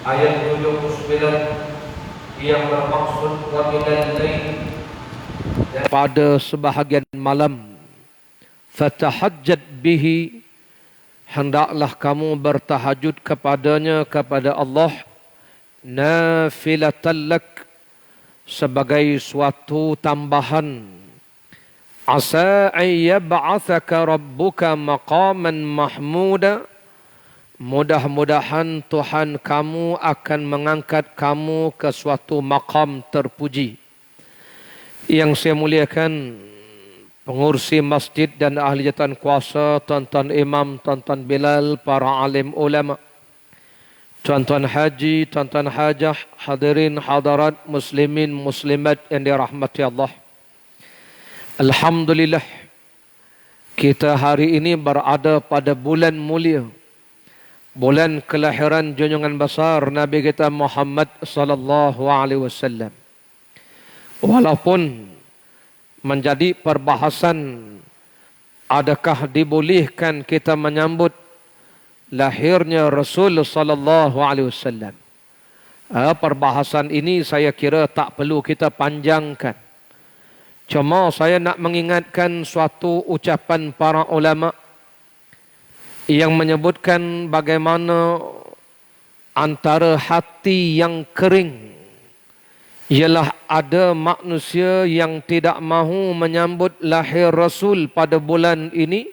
ayat 79 yang bermaksud wa minal lail, pada sebahagian malam, fatahajjad bihi, hendaklah kamu bertahajud kepadanya, kepada Allah, nafilatan lak, sebagai suatu tambahan, asa ayyab'athaka rabbuka maqaman mahmuda, mudah-mudahan Tuhan kamu akan mengangkat kamu ke suatu maqam terpuji. Yang saya muliakan pengurusi masjid dan ahli jawatan kuasa, tuan-tuan imam, tuan-tuan Bilal, para alim ulama, tuan-tuan haji, tuan-tuan hajah, hadirin hadirat, muslimin muslimat yang dirahmati Allah. Alhamdulillah, kita hari ini berada pada bulan mulia, bulan kelahiran junjungan besar Nabi kita Muhammad sallallahu alaihi wasallam. Walaupun menjadi perbahasan, adakah dibolehkan kita menyambut lahirnya Rasul sallallahu alaihi wasallam? Perbahasan ini saya kira tak perlu kita panjangkan. Cuma saya nak mengingatkan suatu ucapan para ulama yang menyebutkan bagaimana antara hati yang kering ialah ada manusia yang tidak mahu menyambut lahir Rasul pada bulan ini,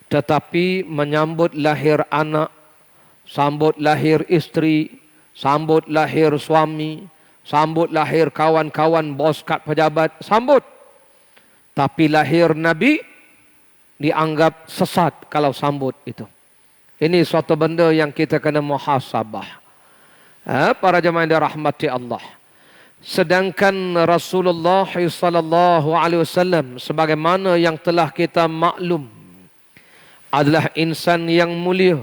tetapi menyambut lahir anak, sambut lahir isteri, sambut lahir suami, sambut lahir kawan-kawan bos kad pejabat, sambut. Tapi lahir Nabi dianggap sesat kalau sambut itu. Ini suatu benda yang kita kena muhasabah. Para jemaah yang dirahmati Allah. Sedangkan Rasulullah sallallahu alaihi wasallam sebagaimana yang telah kita maklum adalah insan yang mulia.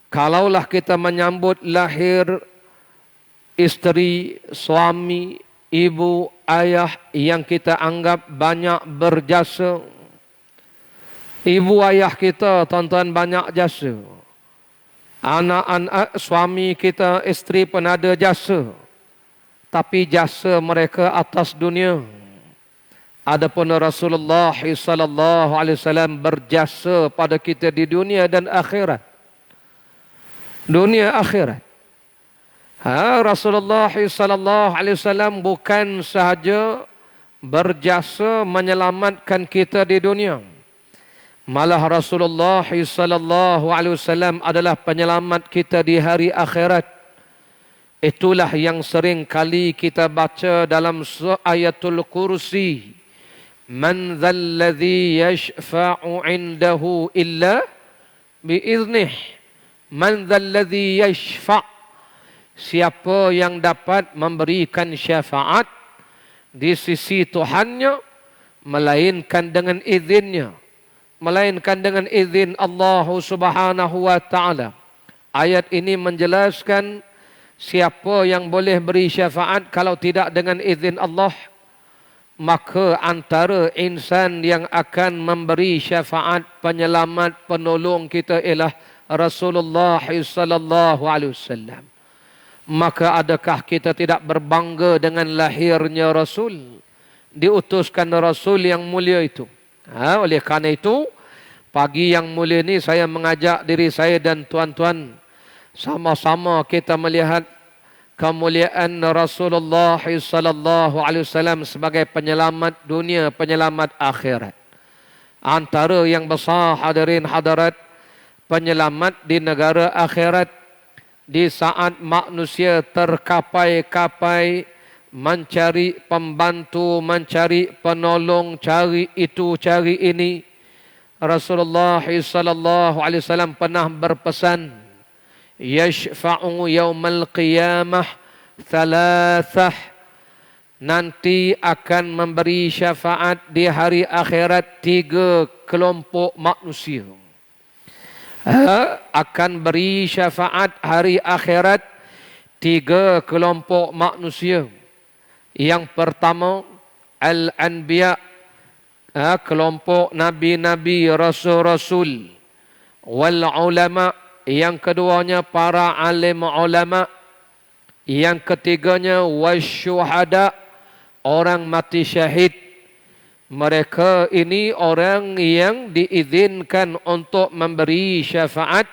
Kalaulah kita menyambut lahir isteri, suami, ibu, ayah yang kita anggap banyak berjasa. Ibu ayah kita, tuan-tuan, banyak jasa. Anak-anak, suami kita, isteri pun ada jasa. Tapi jasa mereka atas dunia. Adapun Rasulullah sallallahu alaihi wasallam berjasa pada kita di dunia dan akhirat. Dunia akhirat. Rasulullah sallallahu alaihi wasallam bukan sahaja berjasa menyelamatkan kita di dunia. Malah Rasulullah sallallahu alaihi wasallam adalah penyelamat kita di hari akhirat. Itulah yang sering kali kita baca dalam ayatul kursi. Man dzalladzi yashfa'u 'indahu illa biiznih. Man dzalladzi yashfa'. Siapa yang dapat memberikan syafaat di sisi Tuhannya melainkan dengan izinnya, melainkan dengan izin Allah Subhanahu wa taala. Ayat ini menjelaskan siapa yang boleh beri syafaat kalau tidak dengan izin Allah, maka antara insan yang akan memberi syafaat penyelamat penolong kita ialah Rasulullah sallallahu alaihi wasallam. Maka adakah kita tidak berbangga dengan lahirnya Rasul, diutuskan Rasul yang mulia itu? Oleh kerana itu, pagi yang mulia ini saya mengajak diri saya dan tuan-tuan sama-sama kita melihat kemuliaan Rasulullah sallallahu alaihi wasallam sebagai penyelamat dunia, penyelamat akhirat. Antara yang besar hadirin hadirat, penyelamat di negara akhirat di saat manusia terkapai-kapai mencari pembantu, mencari penolong, cari itu, cari ini. Rasulullah sallallahu alaihi wasallam pernah berpesan, yashfa'u yaumal qiyamah thalathah, nanti akan memberi syafaat di hari akhirat 3 kelompok manusia. Akan beri syafaat hari akhirat 3 kelompok manusia. Yang pertama, al-anbiya, kelompok nabi-nabi, rasul-rasul. Wal ulama, Yang keduanya para alim ulama. Yang ketiganya wasyuhada, orang mati syahid. Mereka ini orang yang diizinkan untuk memberi syafaat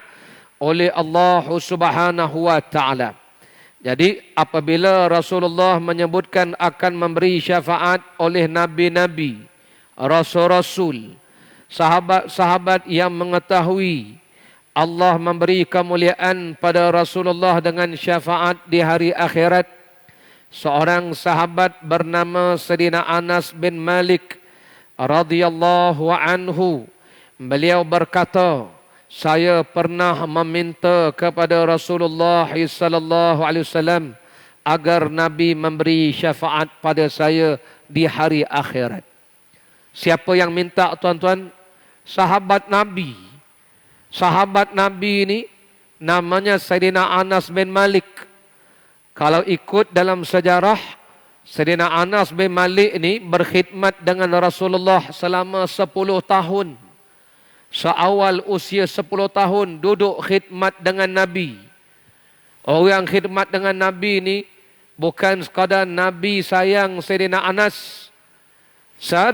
oleh Allah Subhanahu wa taala. Jadi apabila Rasulullah menyebutkan akan memberi syafaat oleh nabi-nabi, rasul-rasul, sahabat-sahabat yang mengetahui Allah memberi kemuliaan pada Rasulullah dengan syafaat di hari akhirat. Seorang sahabat bernama Sayyidina Anas bin Malik radhiyallahu anhu, beliau berkata, saya pernah meminta kepada Rasulullah sallallahu alaihi wasallam agar Nabi memberi syafaat pada saya di hari akhirat. Siapa yang minta, tuan-tuan? Sahabat Nabi. Sahabat Nabi ini namanya Sayyidina Anas bin Malik. Kalau ikut dalam sejarah, Sayyidina Anas bin Malik ini berkhidmat dengan Rasulullah selama 10 tahun. Seawal usia 10 tahun duduk khidmat dengan Nabi. Orang khidmat dengan Nabi ini bukan sekadar Nabi sayang Sayyidina Anas.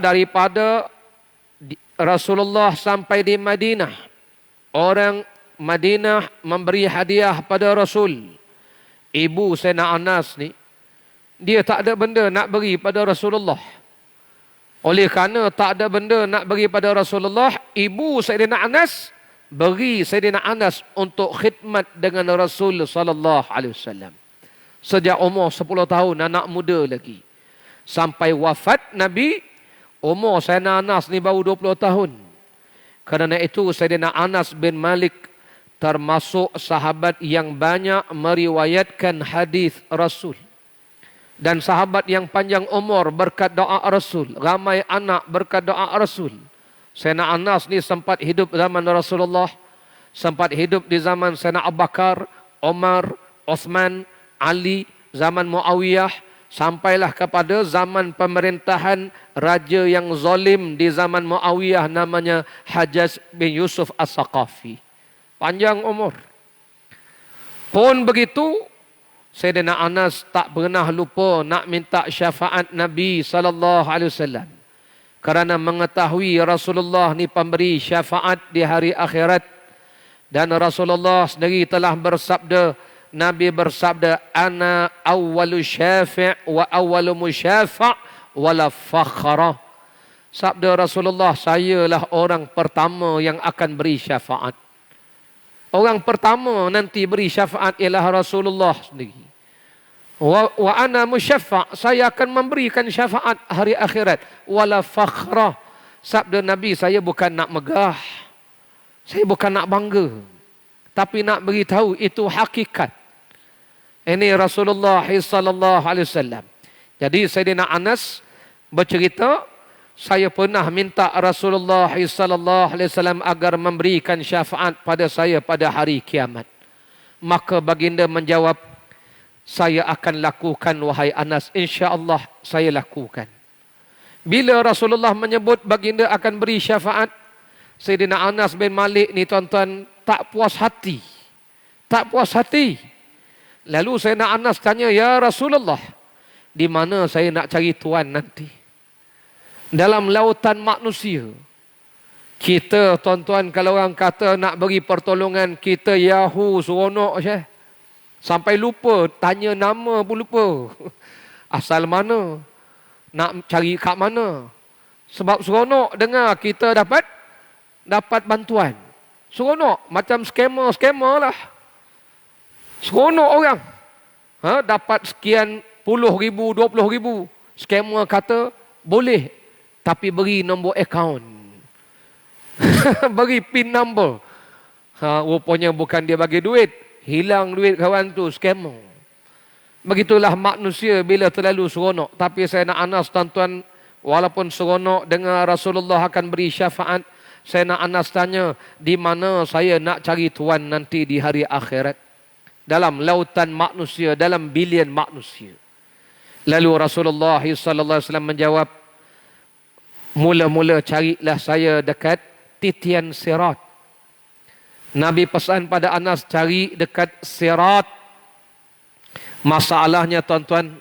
Daripada Rasulullah sampai di Madinah, orang Madinah memberi hadiah pada Rasul. Ibu Sayyidina Anas ni, dia tak ada benda nak beri pada Rasulullah. Oleh kerana tak ada benda nak beri pada Rasulullah, ibu Sayyidina Anas beri Sayyidina Anas untuk khidmat dengan Rasul sallallahu alaihi wasallam. Sejak umur 10 tahun, anak muda lagi. Sampai wafat Nabi, umur Sayyidina Anas ni baru 20 tahun. Kerana itu Sayyidina Anas bin Malik termasuk sahabat yang banyak meriwayatkan hadis Rasul. Dan sahabat yang panjang umur berkat doa Rasul. Ramai anak berkat doa Rasul. Sayyidina Anas ni sempat hidup zaman Rasulullah. Sempat hidup di zaman Sayyidina Abu Bakar, Umar, Osman, Ali, zaman Muawiyah. Sampailah kepada zaman pemerintahan raja yang zalim di zaman Muawiyah, namanya Hajjaj bin Yusuf As-Saqafi. Panjang umur. Pun begitu, Sayyidina Anas tak pernah lupa nak minta syafaat Nabi sallallahu alaihi wasallam. Kerana mengetahui Rasulullah ni pemberi syafaat di hari akhirat. Dan Rasulullah sendiri telah bersabda, Nabi bersabda, ana awwalu syafi' wa awwalu musyafa' wala fakhra. Sabda Rasulullah, sayalah orang pertama yang akan beri syafaat. Orang pertama nanti beri syafaat ialah Rasulullah sendiri. Wa ana musyaffa', saya akan memberikan syafaat hari akhirat. Wala fakhra. Sabda Nabi, saya bukan nak megah. Saya bukan nak bangga. Tapi nak beritahu itu hakikat. Ini Rasulullah sallallahu alaihi wasallam. Jadi Sayyidina Anas bercerita, saya pernah minta Rasulullah sallallahu alaihi wasallam agar memberikan syafaat pada saya pada hari kiamat. Maka baginda menjawab, saya akan lakukan wahai Anas, insya-Allah saya lakukan. Bila Rasulullah menyebut baginda akan beri syafaat, Sayyidina Anas bin Malik ni, tuan-tuan, tak puas hati. Tak puas hati. Lalu Sayyidina Anas tanya, ya Rasulullah, di mana saya nak cari tuan nanti? Dalam lautan manusia. Kita, tuan-tuan, kalau orang kata nak beri pertolongan, kita yahu seronok je. Sampai lupa, tanya nama pun lupa. Asal mana? Nak cari kat mana? Sebab seronok dengar kita dapat bantuan. Seronok, macam scammer lah. Seronok orang. Dapat sekian puluh ribu, 20 ribu. Scammer kata, boleh. Tapi beri nombor akaun. Beri PIN number. Rupanya bukan dia bagi duit. Hilang duit kawan tu, scammer. Begitulah manusia bila terlalu seronok. Tapi Sayyidina Anas, tuan-tuan, walaupun seronok dengar Rasulullah akan beri syafaat, Sayyidina Anas tanya, di mana saya nak cari tuan nanti di hari akhirat? Dalam lautan manusia, dalam bilion manusia. Lalu Rasulullah sallallahu alaihi wasallam menjawab, mula-mula carilah saya dekat titian sirat. Nabi pesan pada Anas, cari dekat sirat. Masalahnya tuan-tuan,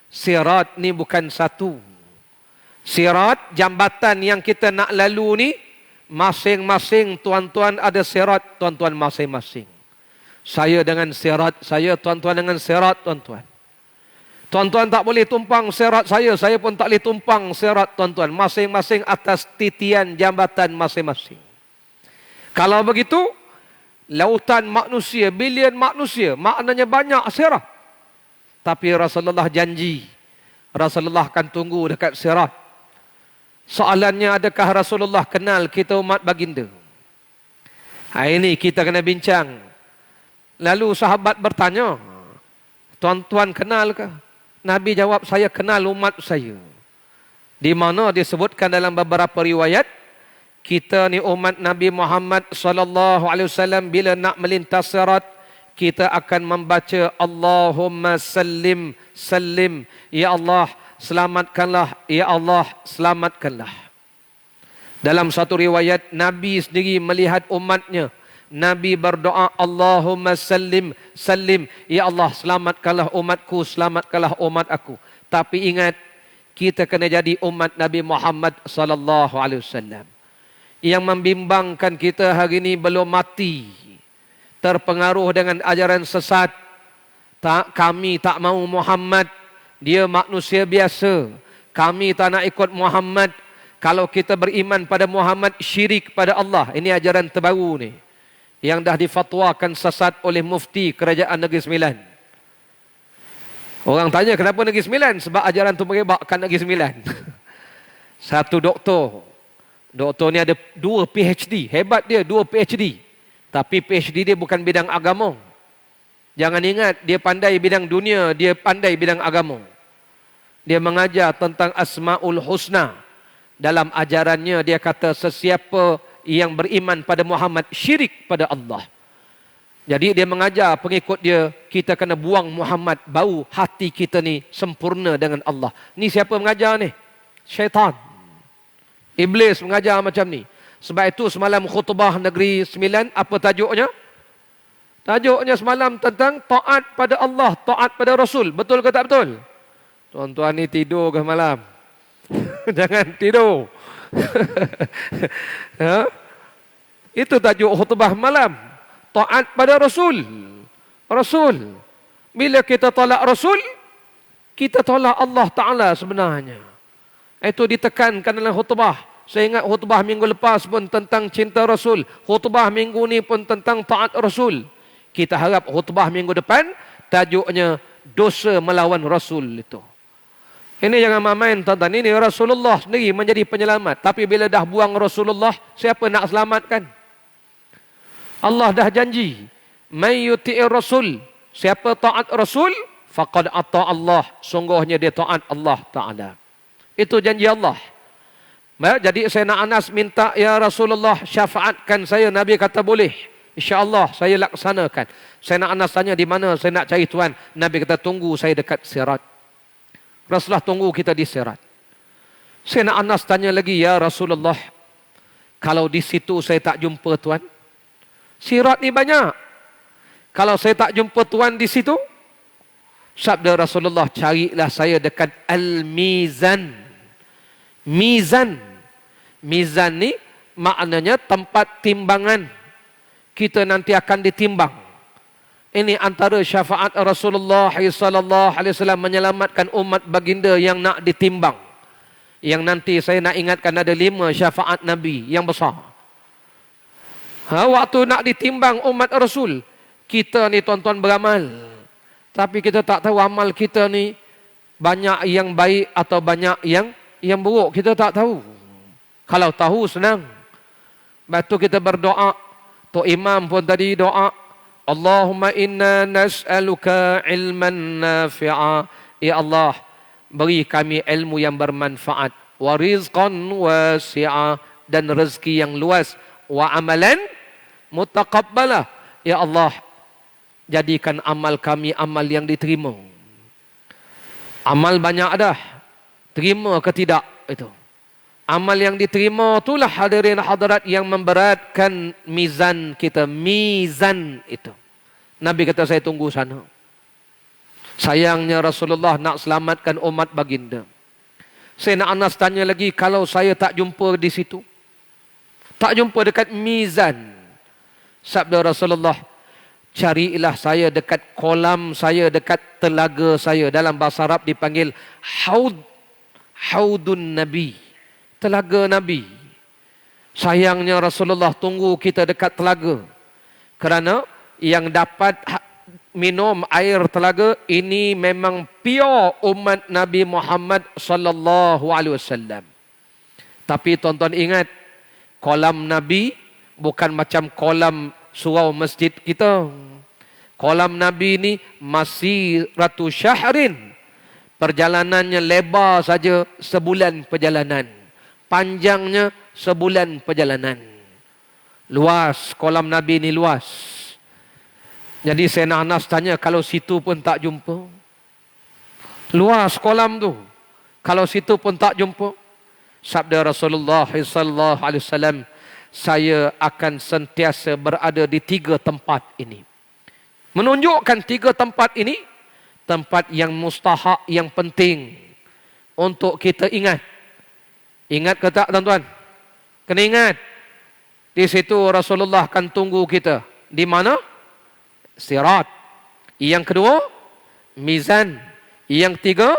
sirat ni bukan satu. Sirat, jambatan yang kita nak lalu ni, masing-masing tuan-tuan ada sirat tuan-tuan masing-masing. Saya dengan sirat saya, tuan-tuan dengan sirat tuan-tuan. Tuan-tuan tak boleh tumpang sirat saya pun tak boleh tumpang sirat tuan-tuan. Masing-masing atas titian jambatan masing-masing. Kalau begitu, lautan manusia, bilion manusia, maknanya banyak sirat. Tapi Rasulullah janji, Rasulullah akan tunggu dekat sirat. Soalannya, adakah Rasulullah kenal kita umat baginda? Ini kita kena bincang. Lalu sahabat bertanya, tuan-tuan kenal ke? Nabi jawab, saya kenal umat saya. Di mana disebutkan dalam beberapa riwayat, kita ni umat Nabi Muhammad sallallahu alaihi wasallam, bila nak melintas sirat, kita akan membaca Allahumma sallim sallim, ya Allah selamatkanlah, ya Allah selamatkanlah. Dalam satu riwayat, Nabi sendiri melihat umatnya, Nabi berdoa Allahumma sallim sallim, ya Allah selamatkanlah umatku, selamatkanlah umat aku. Tapi ingat, kita kena jadi umat Nabi Muhammad sallallahu alaihi wasallam. Yang membimbangkan kita hari ini belum mati, terpengaruh dengan ajaran sesat. Kami tak mau Muhammad, dia manusia biasa. Kami tak nak ikut Muhammad. Kalau kita beriman pada Muhammad, syirik pada Allah. Ini ajaran terbaru ni, yang dah difatwakan sesat oleh mufti Kerajaan Negeri Sembilan. Orang tanya kenapa Negeri Sembilan? Sebab ajaran tu merebakkan Negeri Sembilan. Satu doktor ni ada 2 PhD. Hebat dia, 2 PhD. Tapi PhD dia bukan bidang agama. Jangan ingat dia pandai bidang dunia, dia pandai bidang agama. Dia mengajar tentang Asmaul Husna. Dalam ajarannya dia kata, sesiapa yang beriman pada Muhammad syirik pada Allah. Jadi dia mengajar pengikut dia, kita kena buang Muhammad, bau hati kita ni sempurna dengan Allah. Ni siapa mengajar ni? Syaitan. Iblis mengajar macam ni. Sebab itu semalam khutbah Negeri Sembilan, apa tajuknya? Tajuknya semalam tentang taat pada Allah, taat pada Rasul. Betul ke tak betul? Tuan-tuan ni tidur ke malam? Jangan tidur. Ha? Itu tajuk khutbah malam. Taat pada Rasul. Rasul. Bila kita tolak Rasul, kita tolak Allah Ta'ala sebenarnya. Itu ditekankan dalam khutbah. Saya ingat khutbah minggu lepas pun tentang cinta Rasul. Khutbah minggu ni pun tentang taat Rasul. Kita harap khutbah minggu depan tajuknya dosa melawan Rasul itu. Ini jangan main tuan-tuan. Ini Rasulullah sendiri menjadi penyelamat. Tapi bila dah buang Rasulullah, siapa nak selamatkan? Allah dah janji, may yuti'ir Rasul, siapa taat Rasul, faqad ata Allah, sungguhnya dia taat Allah Ta'ala. Itu janji Allah. Jadi Sayyidina Anas minta, ya Rasulullah syafaatkan saya. Nabi kata boleh, insya-Allah saya laksanakan. Sayyidina Anas tanya, di mana saya nak cari tuan? Nabi kata, tunggu saya dekat sirat. Rasulullah tunggu kita di sirat. Sayyidina Anas tanya lagi, ya Rasulullah, kalau di situ saya tak jumpa tuan? Sirat ni banyak. Kalau saya tak jumpa tuan di situ, sabda Rasulullah, carilah saya dekat Al-Mizan. Mizan. Mizan ni maknanya tempat timbangan. Kita nanti akan ditimbang. Ini antara syafaat Rasulullah sallallahu alaihi wasallam menyelamatkan umat baginda yang nak ditimbang. Yang nanti saya nak ingatkan ada 5 syafaat Nabi yang besar. Waktu nak ditimbang umat Rasul, kita ni tuan-tuan beramal. Tapi kita tak tahu amal kita ni banyak yang baik atau banyak yang buruk, kita tak tahu. Kalau tahu senang. Lepas tu kita berdoa. Tok Imam pun tadi doa, Allahumma inna nas'aluka ilman nafi'a. Ya Allah, beri kami ilmu yang bermanfaat. Wa rizqan wasi'a, dan rezeki yang luas. Wa amalan mutaqabbalah. Ya Allah, jadikan amal kami amal yang diterima. Amal banyak dah, terima ke tidak itu. Amal yang diterima itulah hadirin hadirat yang memberatkan mizan kita. Mizan itu. Nabi kata saya tunggu sana. Sayangnya Rasulullah nak selamatkan umat baginda. Sayyidina Anas tanya lagi, kalau saya tak jumpa di situ, tak jumpa dekat mizan, sabda Rasulullah, carilah saya dekat kolam saya, dekat telaga saya. Dalam bahasa Arab dipanggil haud. Haudun Nabi. Telaga Nabi. Sayangnya Rasulullah tunggu kita dekat telaga. Kerana yang dapat minum air telaga ini memang pure umat Nabi Muhammad sallallahu alaihi wasallam. Tapi tuan-tuan ingat, kolam Nabi bukan macam kolam surau masjid kita. Kolam Nabi ini masih ratu syahrin. Perjalanannya lebar saja sebulan perjalanan. Panjangnya sebulan perjalanan. Luas, kolam Nabi ini luas. Jadi Sayyidina Anas tanya, kalau situ pun tak jumpa. Luas kolam tu. Kalau situ pun tak jumpa. Sabda Rasulullah sallallahu alaihi wasallam, saya akan sentiasa berada di 3 tempat ini. Menunjukkan 3 tempat ini, tempat yang mustahak, yang penting untuk kita ingat. Ingat ke tak tuan-tuan? Kena ingat. Di situ Rasulullah akan tunggu kita. Di mana? Sirat. Yang kedua, mizan. Yang tiga,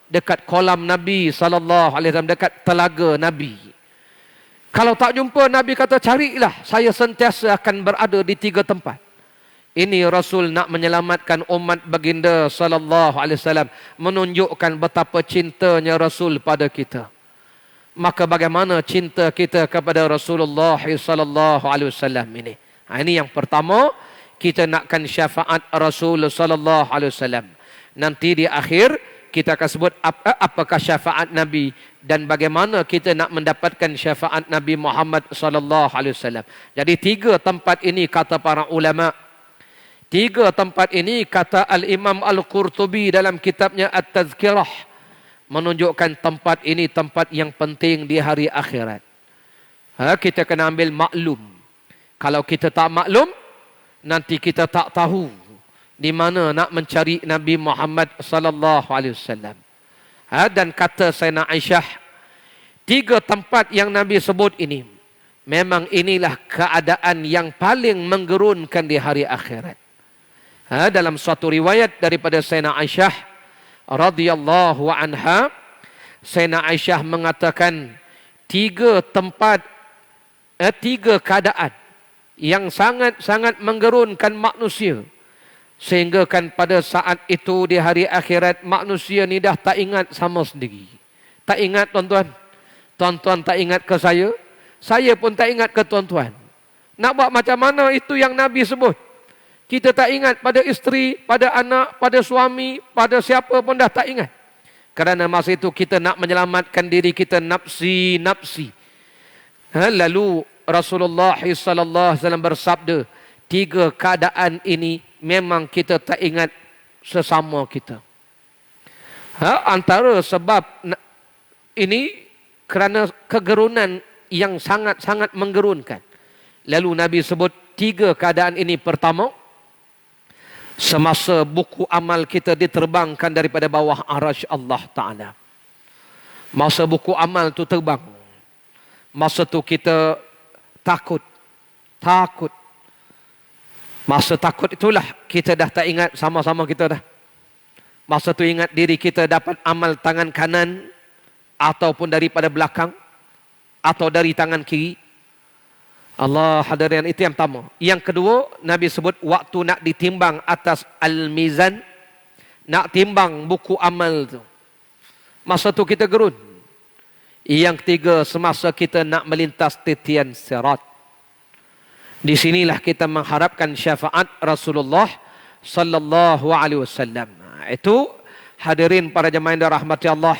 dekat kolam Nabi sallallahu alaihi wasallam, dekat telaga Nabi. Kalau tak jumpa, Nabi kata carilah, saya sentiasa akan berada di 3 tempat. Ini Rasul nak menyelamatkan umat baginda sallallahu alaihi wasallam, menunjukkan betapa cintanya Rasul pada kita. Maka bagaimana cinta kita kepada Rasulullah sallallahu alaihi wasallam ini? Ini yang pertama, kita nakkan syafaat Rasul sallallahu alaihi wasallam. Nanti di akhir kita akan sebut apakah syafaat Nabi dan bagaimana kita nak mendapatkan syafaat Nabi Muhammad sallallahu alaihi wasallam. Jadi 3 tempat ini kata para ulama. 3 tempat ini kata Al-Imam Al-Qurtubi dalam kitabnya At-Tazkirah, menunjukkan tempat ini tempat yang penting di hari akhirat. Kita kena ambil maklum. Kalau kita tak maklum, nanti kita tak tahu di mana nak mencari Nabi Muhammad sallallahu alaihi wasallam. Dan kata Sayyidina Aisyah, 3 tempat yang Nabi sebut ini, memang inilah keadaan yang paling menggerunkan di hari akhirat. Dalam suatu riwayat daripada Sayyidina Aisyah radhiyallahu anha, Sayyidina Aisyah mengatakan 3 tempat, 3 keadaan yang sangat-sangat menggerunkan manusia. Sehingga kan pada saat itu di hari akhirat, manusia ni dah tak ingat sama sendiri. Tak ingat tuan-tuan. Tuan-tuan tak ingat ke saya. Saya pun tak ingat ke tuan-tuan. Nak buat macam mana itu yang Nabi sebut. Kita tak ingat pada isteri, pada anak, pada suami, pada siapa pun dah tak ingat. Kerana masa itu kita nak menyelamatkan diri kita, nafsi. Lalu Rasulullah sallallahu alaihi wasallam bersabda, 3 keadaan ini memang kita tak ingat sesama kita. Antara sebab ini kerana kegerunan yang sangat-sangat menggerunkan. Lalu Nabi sebut 3 keadaan ini. Pertama, semasa buku amal kita diterbangkan daripada bawah arasy Allah Ta'ala. Masa buku amal tu terbang, masa tu kita takut. Masa takut itulah kita dah tak ingat sama-sama kita dah. Masa tu ingat diri kita dapat amal tangan kanan ataupun daripada belakang atau dari tangan kiri. Allah, hadirin, itu yang pertama. Yang kedua, Nabi sebut waktu nak ditimbang atas al-mizan, nak timbang buku amal tu. Masa tu kita gerun. Yang ketiga, semasa kita nak melintas titian sirat. Di sinilah kita mengharapkan syafaat Rasulullah sallallahu alaihi wasallam. Itu hadirin para jemaah yang dirahmati Allah,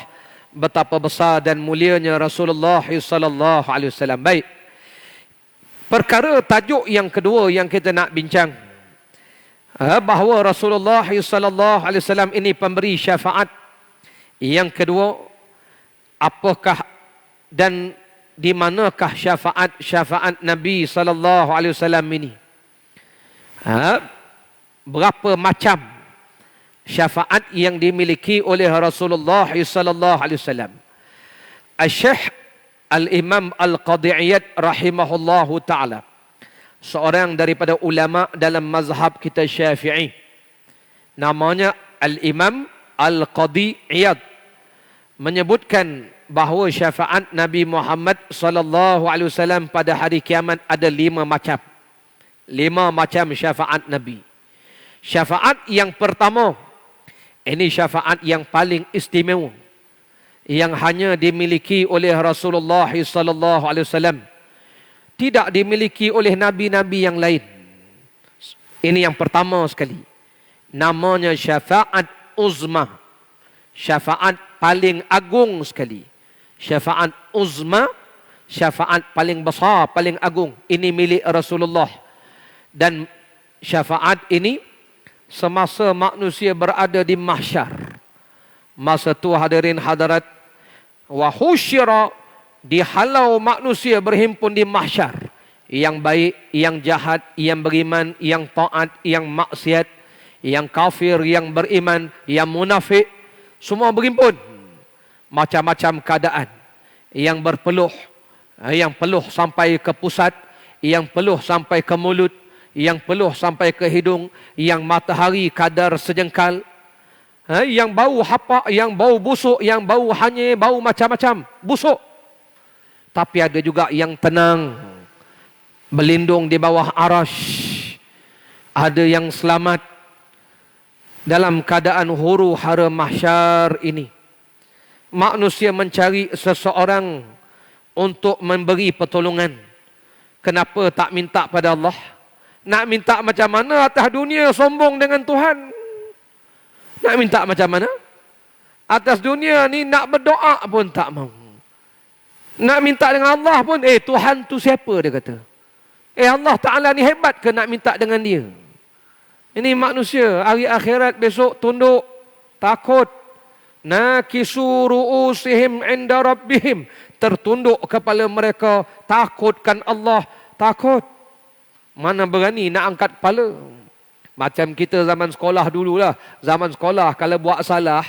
betapa besar dan mulianya Rasulullah sallallahu alaihi wasallam. Baik. Perkara tajuk yang kedua yang kita nak bincang, bahawa Rasulullah sallallahu alaihi wasallam ini pemberi syafaat. Yang kedua, apakah Dan di manakah syafaat Nabi sallallahu alaihi wasallam ini? Berapa macam syafaat yang dimiliki oleh Rasulullah sallallahu alaihi wasallam? Asy-Syaikh Al-Imam Al-Qadhi Iyad rahimahullahu taala, seorang daripada ulama dalam mazhab kita Syafi'i, namanya Al-Imam Al-Qadhi Iyad, menyebutkan bahawa syafaat Nabi Muhammad sallallahu alaihi wasallam pada hari kiamat ada 5 macam. 5 macam syafaat Nabi. Syafaat yang pertama, ini syafaat yang paling istimewa, yang hanya dimiliki oleh Rasulullah sallallahu alaihi wasallam, tidak dimiliki oleh nabi-nabi yang lain. Ini yang pertama sekali. Namanya syafaat uzma. Syafaat paling agung sekali. Syafaat uzma, syafaat paling besar, paling agung. Ini milik Rasulullah. Dan syafaat ini semasa manusia berada di mahsyar. Masa tu hadirin hadirat, wa husyira, dihalau manusia berhimpun di mahsyar. Yang baik, yang jahat, yang beriman, yang taat, yang maksiat, yang kafir, yang beriman, yang munafik, semua berhimpun. Macam-macam keadaan. Yang berpeluh, yang peluh sampai ke pusat, yang peluh sampai ke mulut, yang peluh sampai ke hidung, yang matahari kadar sejengkal, yang bau hapak, yang bau busuk, yang bau hanyir, bau macam-macam, busuk. Tapi ada juga yang tenang, berlindung di bawah arasy. Ada yang selamat dalam keadaan huru hara mahsyar ini. Manusia mencari seseorang untuk memberi pertolongan. Kenapa tak minta pada Allah? Nak minta macam mana atas dunia sombong dengan Tuhan? Nak minta macam mana? Atas dunia ni nak berdoa pun tak mau. Nak minta dengan Allah pun, Tuhan tu siapa dia kata? Allah Ta'ala ni hebat ke nak minta dengan dia? Ini manusia, hari akhirat besok tunduk, takut. Nakisu ru'usihim inda rabbihim. Tertunduk kepala mereka, takutkan Allah, takut. Mana berani nak angkat kepala? Macam kita zaman sekolah dululah. Zaman sekolah kalau buat salah,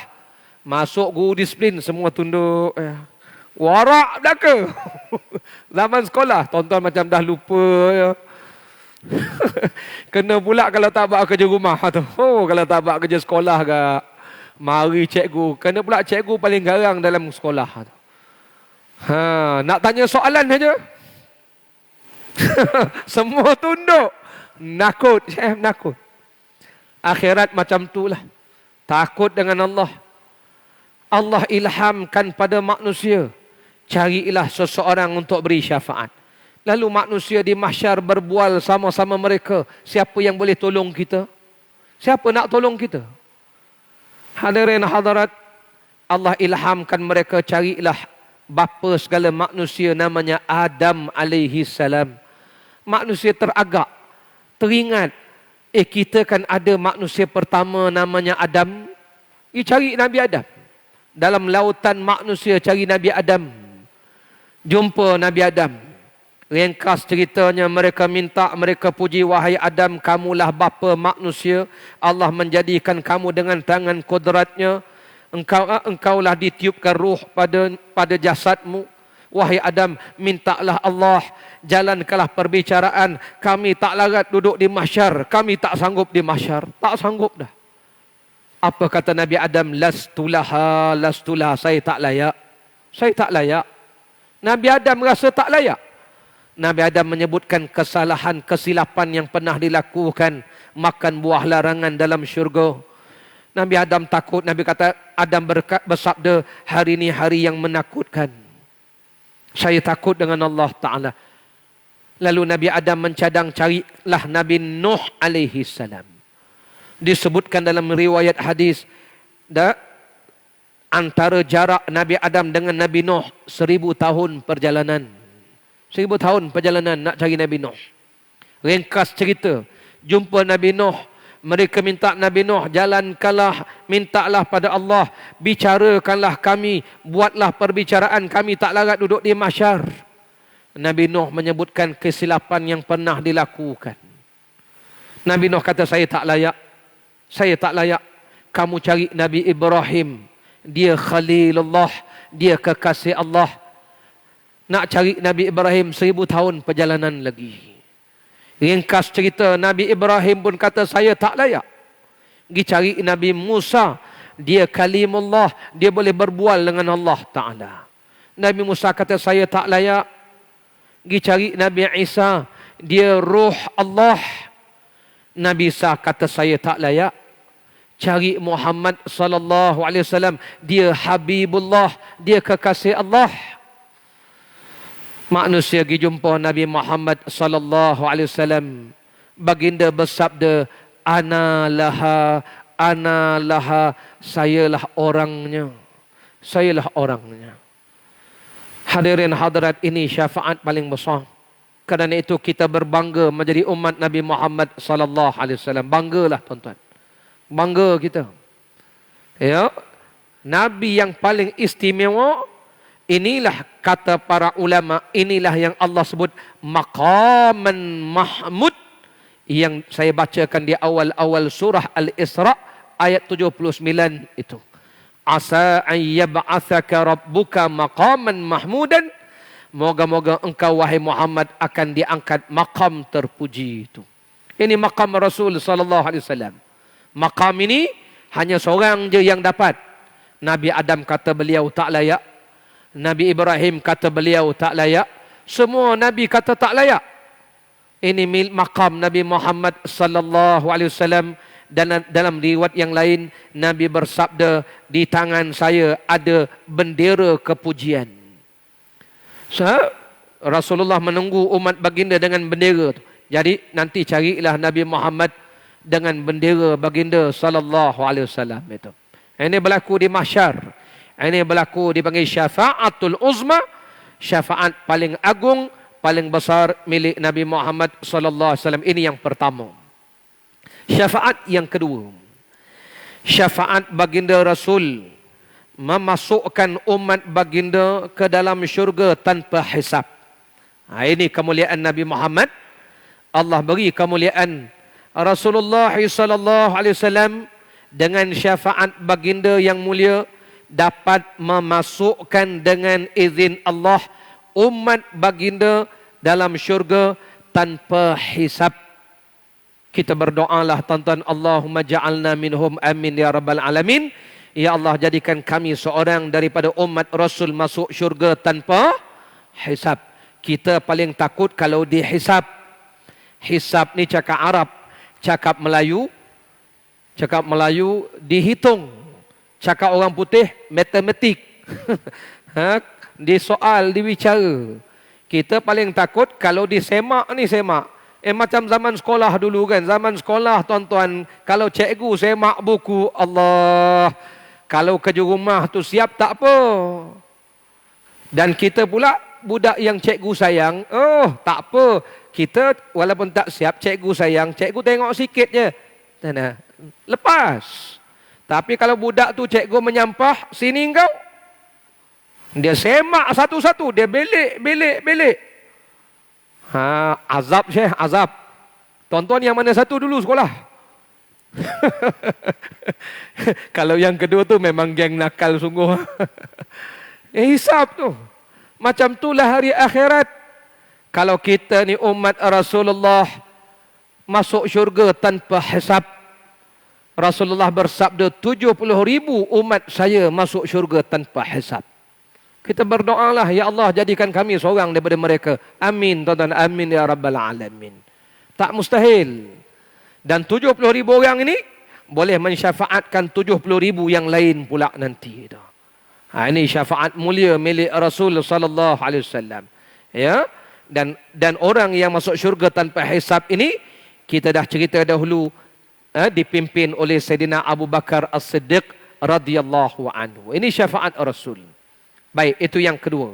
masuk guru disiplin semua tunduk. Warak dah ke? Zaman sekolah, tuan-tuan macam dah lupa. Kena pula kalau tak buat kerja rumah tu. Kalau tak buat kerja sekolah ke, mari cikgu. Kena pula cikgu paling garang dalam sekolah tu. Nak tanya soalan saja. Semua tunduk. Nakut, Syekh, nakut. Akhirat macam itulah. Takut dengan Allah. Allah ilhamkan pada manusia, carilah seseorang untuk beri syafaat. Lalu manusia di mahsyar berbual sama-sama mereka, siapa yang boleh tolong kita? Siapa nak tolong kita? Hadirin hadirat, Allah ilhamkan mereka, carilah bapa segala manusia, namanya Adam alaihi salam. Manusia teragak, teringat, kita kan ada manusia pertama namanya Adam. Cari Nabi Adam. Dalam lautan manusia cari Nabi Adam. Jumpa Nabi Adam. Ringkas ceritanya, mereka minta, mereka puji, wahai Adam, kamulah bapa manusia. Allah menjadikan kamu dengan tangan kudratnya. Engkaulah ditiupkan ruh pada jasadmu. Wahai Adam, mintalah Allah, jalankanlah perbicaraan. Kami tak larat duduk di mahsyar. Kami tak sanggup di mahsyar. Tak sanggup dah. Apa kata Nabi Adam? Lastulaha, saya tak layak. Saya tak layak. Nabi Adam rasa tak layak. Nabi Adam menyebutkan kesalahan, kesilapan yang pernah dilakukan. Makan buah larangan dalam syurga. Nabi Adam takut. Nabi kata, Adam bersabda, hari ini hari yang menakutkan. Saya takut dengan Allah Ta'ala. Lalu Nabi Adam mencadang, carilah Nabi Nuh alaihi salam. Disebutkan dalam riwayat hadis, antara jarak Nabi Adam dengan Nabi Nuh 1000 tahun perjalanan. 1000 tahun perjalanan nak cari Nabi Nuh. Ringkas cerita, jumpa Nabi Nuh, Mereka minta Nabi Nuh, jalankanlah, mintalah pada Allah, bicarakanlah kami, buatlah perbicaraan kami, tak larat duduk di mahsyar. Nabi Nuh menyebutkan kesilapan yang pernah dilakukan. Nabi Nuh kata, saya tak layak. Saya tak layak. Kamu cari Nabi Ibrahim. Dia Khalilullah. Dia kekasih Allah. Nak cari Nabi Ibrahim 1000 tahun perjalanan lagi. Ringkas cerita, Nabi Ibrahim pun kata, saya tak layak. Pergi cari Nabi Musa. Dia kalimullah. Dia boleh berbual dengan Allah Ta'ala. Nabi Musa kata, saya tak layak. Pergi cari Nabi Isa. Dia ruh Allah. Nabi Isa kata, saya tak layak. Cari Muhammad sallallahu alaihi wasallam. Dia Habibullah. Dia kekasih Allah. Manusia pergi jumpa Nabi Muhammad sallallahu alaihi wasallam. Baginda bersabda, ana laha, sayalah orangnya. Sayalah orangnya. Hadirin hadirat, ini syafaat paling besar. Kerana itu kita berbangga menjadi umat Nabi Muhammad sallallahu alaihi wasallam. Banggalah tuan-tuan. Bangga kita. Ya. Nabi yang paling istimewa. Inilah kata para ulama, inilah yang Allah sebut maqaman mahmud, yang saya bacakan di awal-awal surah Al-Isra ayat 79 itu. Asa an yab'athaka rabbuka maqaman mahmudan. Moga-moga engkau wahai Muhammad akan diangkat maqam terpuji itu. Ini maqam Rasul sallallahu alaihi wasallam. Maqam ini hanya seorang je yang dapat. Nabi Adam kata beliau tak layak. Nabi Ibrahim kata beliau tak layak. Semua Nabi kata tak layak. Ini maqam Nabi Muhammad sallallahu alaihi wasallam. Dan dalam riwayat yang lain, Nabi bersabda, di tangan saya ada bendera kepujian. Rasulullah menunggu umat baginda dengan bendera tu. Jadi nanti carilah Nabi Muhammad dengan bendera baginda sallallahu alaihi wasallam itu. Ini berlaku di mahsyar. Ini berlaku dipanggil syafaatul uzma, syafaat paling agung, paling besar milik Nabi Muhammad sallallahu alaihi wasallam. Ini yang pertama. Syafaat yang kedua, syafaat baginda Rasul memasukkan umat baginda ke dalam syurga tanpa hisab. Ini kemuliaan Nabi Muhammad. Allah beri kemuliaan Rasulullah sallallahu alaihi wasallam dengan syafaat baginda yang mulia, dapat memasukkan dengan izin Allah umat baginda dalam syurga tanpa hisab. Kita berdoalah tuan-tuan, Allahumma ja'alna minhum, amin ya rabbal alamin. Ya Allah, jadikan kami seorang daripada umat Rasul masuk syurga tanpa hisab. Kita paling takut kalau dihisab. Hisab ni cakap Arab, cakap Melayu dihitung. Cakap orang putih, matematik. Di soal, dibicara. Kita paling takut kalau disemak ni semak. Macam zaman sekolah dulu kan. Zaman sekolah tuan-tuan, kalau cikgu semak buku, Allah. Kalau kerja rumah tu siap tak apa. Dan kita pula budak yang cikgu sayang. Oh, tak apa. Kita walaupun tak siap, cikgu sayang. Cikgu tengok sikit je. Lepas. Tapi kalau budak tu cikgu menyampah, sini kau. Dia semak satu-satu. Dia belik. Azab Syekh, azab. Tuan-tuan yang mana satu dulu sekolah? Kalau yang kedua tu memang geng nakal sungguh. Hisab tu. Macam itulah hari akhirat. Kalau kita ni umat Rasulullah masuk syurga tanpa hisab. Rasulullah bersabda 70,000 umat saya masuk syurga tanpa hisab. Kita berdoalah, ya Allah jadikan kami seorang daripada mereka. Amin tuan-tuan, amin ya rabbal alamin. Tak mustahil. Dan 70,000 orang ini boleh mensyafaatkan 70,000 yang lain pula nanti. Ini syafaat mulia milik Rasul sallallahu alaihi wasallam. Ya. Dan orang yang masuk syurga tanpa hisab ini kita dah cerita dahulu, dipimpin oleh Sayyidina Abu Bakar As-Siddiq radhiyallahu anhu. Ini syafaat Rasul. Baik, itu yang kedua.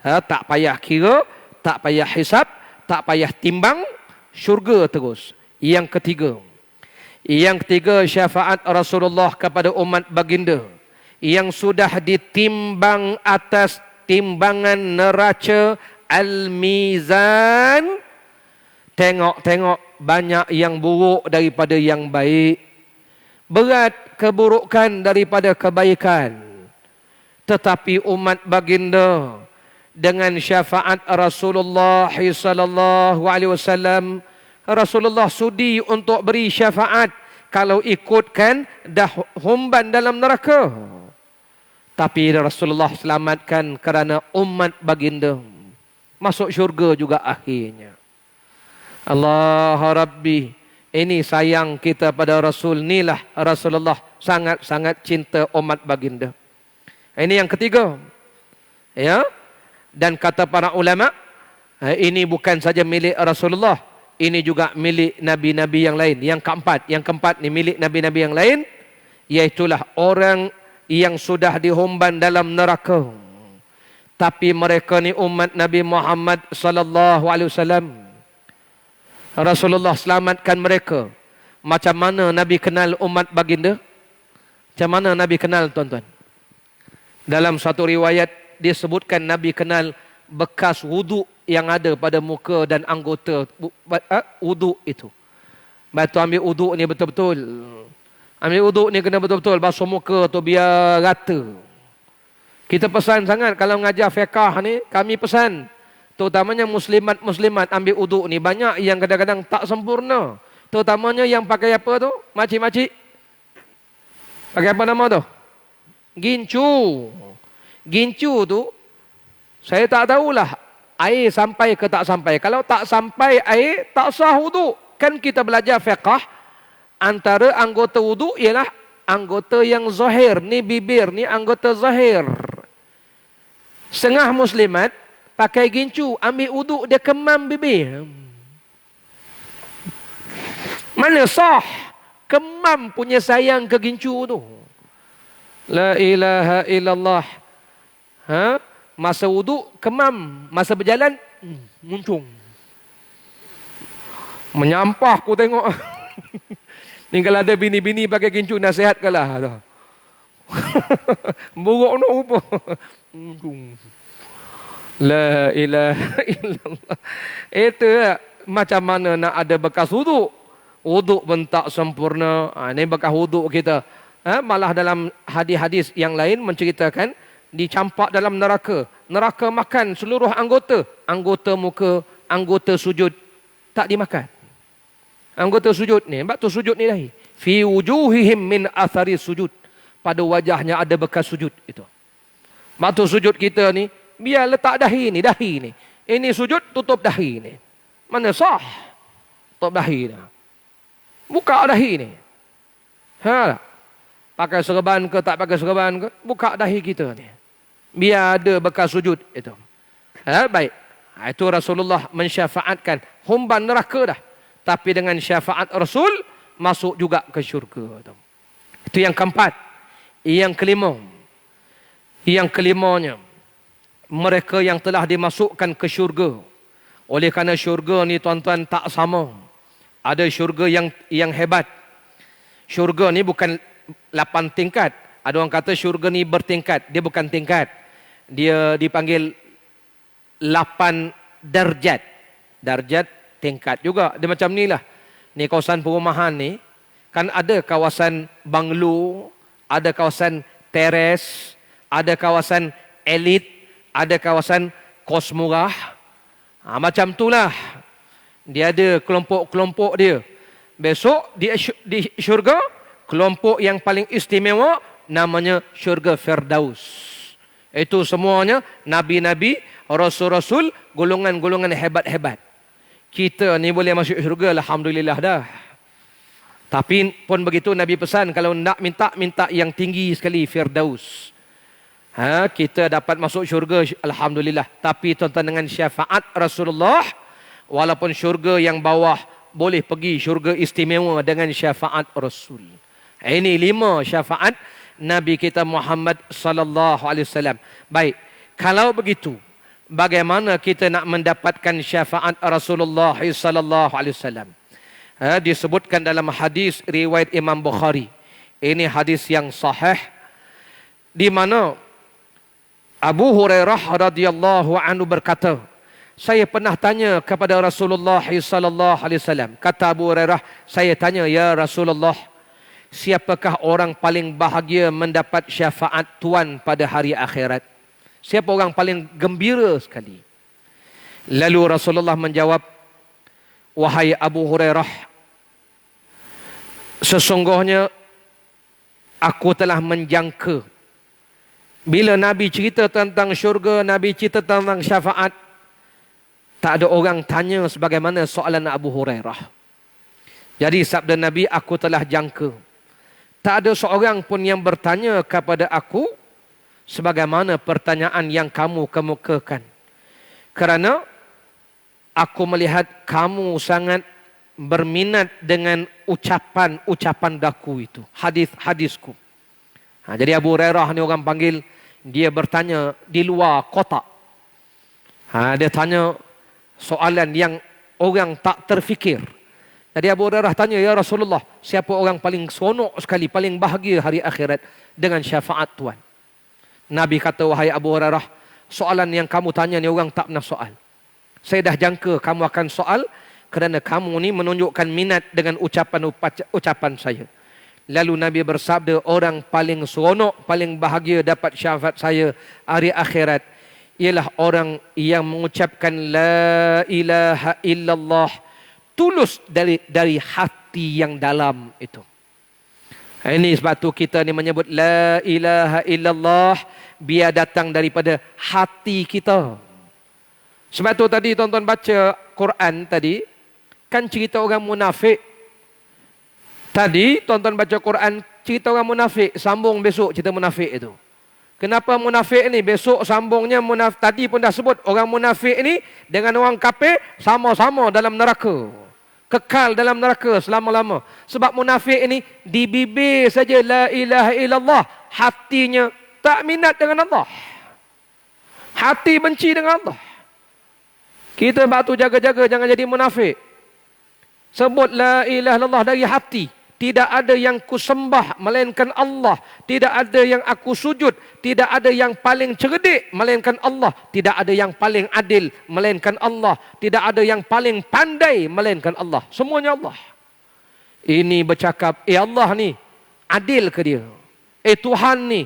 Tak payah kira, tak payah hisab, tak payah timbang, syurga terus. Yang ketiga, Yang ketiga, syafaat Rasulullah kepada umat baginda yang sudah ditimbang atas timbangan neraca al-mizan. Tengok-tengok banyak yang buruk daripada yang baik, berat keburukan daripada kebaikan. Tetapi umat baginda dengan syafaat Rasulullah sallallahu alaihi wasallam, Rasulullah sudi untuk beri syafaat kalau ikutkan dah humban dalam neraka. Tapi Rasulullah selamatkan kerana umat baginda masuk syurga juga akhirnya. Allah Rabbi, ini sayang kita pada Rasul. Inilah Rasulullah sangat-sangat cinta umat baginda. Ini yang ketiga. Ya. Dan kata para ulama, ini bukan saja milik Rasulullah, ini juga milik nabi-nabi yang lain. Yang keempat ni milik nabi-nabi yang lain, iaitulah orang yang sudah dihumban dalam neraka. Tapi mereka ni umat Nabi Muhammad sallallahu alaihi wasallam. Rasulullah selamatkan mereka. Macam mana Nabi kenal umat baginda? Macam mana Nabi kenal, tuan-tuan? Dalam satu riwayat disebutkan Nabi kenal bekas wuduk yang ada pada muka dan anggota wuduk itu. Batu ambil wuduk ni betul-betul. Ambil wuduk ni kena betul-betul basuh muka tu biar rata. Kita pesan sangat kalau mengajar fiqah ni, kami pesan terutamanya muslimat-muslimat ambil wuduk ni. Banyak yang kadang-kadang tak sempurna. Terutamanya yang pakai apa tu? Makcik-makcik. Pakai apa nama tu? Gincu. Gincu tu, saya tak tahulah air sampai ke tak sampai. Kalau tak sampai air, tak sah wuduk. Kan kita belajar fiqah, antara anggota wuduk ialah anggota yang zahir. Ni bibir, ni anggota zahir. Setengah muslimat pakai gincu, ambil wuduk, dia kemam bibir. Mana sah? Kemam punya sayang ke gincu tu. La ilaha illallah. Masa wuduk kemam, masa berjalan muncung. Menyampah aku tengok. Ni kalau ada bini-bini pakai gincu, nasihatkanlah. Buruk nak rupa. Muncung. La ilaha illallah. Itu macam mana nak ada bekas wuduk. Wuduk pun tak sempurna. Ini bekas wuduk kita. Malah dalam hadis-hadis yang lain menceritakan dicampak dalam neraka. Neraka makan seluruh anggota. Anggota muka, anggota sujud tak dimakan. Anggota sujud ni, sebab tu sujud ni dahi. Fi wujuhihim min athari sujud. Pada wajahnya ada bekas sujud itu. Sebab tu sujud kita ni, biar letak dahi ni. Ini sujud, tutup dahi ni. Mana sah? Tutup dahi ni. Buka dahi ni. Pakai serban ke tak pakai serban ke, buka dahi kita ni. Biar ada bekas sujud itu. Baik. Itu Rasulullah mensyafaatkan humban neraka dah. Tapi dengan syafaat Rasul masuk juga ke syurga. Itu yang keempat. Yang kelima. Yang kelimanya, mereka yang telah dimasukkan ke syurga. Oleh kerana syurga ni tuan-tuan tak sama. Ada syurga yang hebat. Syurga ni bukan 8 tingkat. Ada orang kata syurga ni bertingkat. Dia bukan tingkat. Dia dipanggil 8 darjat. Darjat tingkat juga. Dia macam ni lah. Ni kawasan perumahan ni. Kan ada kawasan banglo. Ada kawasan teres. Ada kawasan elit. Ada kawasan kos murah. Macam tu lah. Dia ada kelompok-kelompok dia. Besok di syurga, kelompok yang paling istimewa namanya syurga Firdaus. Itu semuanya nabi-nabi, rasul-rasul, golongan-golongan hebat-hebat. Kita ni boleh masuk syurga, alhamdulillah dah. Tapi pun begitu Nabi pesan, kalau nak minta yang tinggi sekali, Firdaus. Kita dapat masuk syurga, alhamdulillah. Tapi tuan-tuan dengan syafaat Rasulullah, walaupun syurga yang bawah, boleh pergi syurga istimewa dengan syafaat Rasul. Ini 5 syafaat Nabi kita Muhammad sallallahu alaihi wasallam. Baik, kalau begitu, bagaimana kita nak mendapatkan syafaat Rasulullah sallallahu alaihi wasallam? Disebutkan dalam hadis riwayat Imam Bukhari. Ini hadis yang sahih di mana Abu Hurairah radhiyallahu anhu berkata, saya pernah tanya kepada Rasulullah sallallahu alaihi wasallam. Kata Abu Hurairah, saya tanya, ya Rasulullah, siapakah orang paling bahagia mendapat syafaat Tuhan pada hari akhirat? Siapa orang paling gembira sekali? Lalu Rasulullah menjawab, wahai Abu Hurairah, sesungguhnya aku telah menjangka bila Nabi cerita tentang syurga, Nabi cerita tentang syafaat, tak ada orang tanya sebagaimana soalan Abu Hurairah. Jadi sabda Nabi, aku telah jangka, tak ada seorang pun yang bertanya kepada aku sebagaimana pertanyaan yang kamu kemukakan. Kerana aku melihat kamu sangat berminat dengan ucapan-ucapan daku itu, hadis-hadisku. Jadi Abu Hurairah ni orang panggil, dia bertanya di luar kotak. Dia tanya soalan yang orang tak terfikir. Jadi Abu Hurairah tanya, ya Rasulullah, siapa orang paling seronok sekali, paling bahagia hari akhirat dengan syafaat Tuhan? Nabi kata, wahai Abu Hurairah, soalan yang kamu tanya ni orang tak pernah soal. Saya dah jangka kamu akan soal kerana kamu ni menunjukkan minat dengan ucapan saya. Lalu Nabi bersabda, orang paling seronok, paling bahagia dapat syafaat saya hari akhirat ialah orang yang mengucapkan la ilaha illallah tulus dari hati yang dalam itu. Ini sebab tu kita ni menyebut la ilaha illallah, biar datang daripada hati kita. Sebab tu tadi tuan-tuan baca Quran tadi, kan cerita orang munafik. Tadi tuan-tuan baca Quran, cerita orang munafik, sambung besok cerita munafik itu. Kenapa munafik ni? Besok sambungnya munafik. Tadi pun dah sebut, orang munafik ni dengan orang kafir sama-sama dalam neraka. Kekal dalam neraka selama-lama. Sebab munafik ini di bibir saja la ilaha illallah, hatinya tak minat dengan Allah. Hati benci dengan Allah. Kita batu jaga-jaga jangan jadi munafik. Sebut la ilaha illallah dari hati. Tidak ada yang kusembah melainkan Allah. Tidak ada yang aku sujud. Tidak ada yang paling cerdik melainkan Allah. Tidak ada yang paling adil melainkan Allah. Tidak ada yang paling pandai melainkan Allah. Semuanya Allah. Ini bercakap, Allah ni adil ke dia? Tuhan ni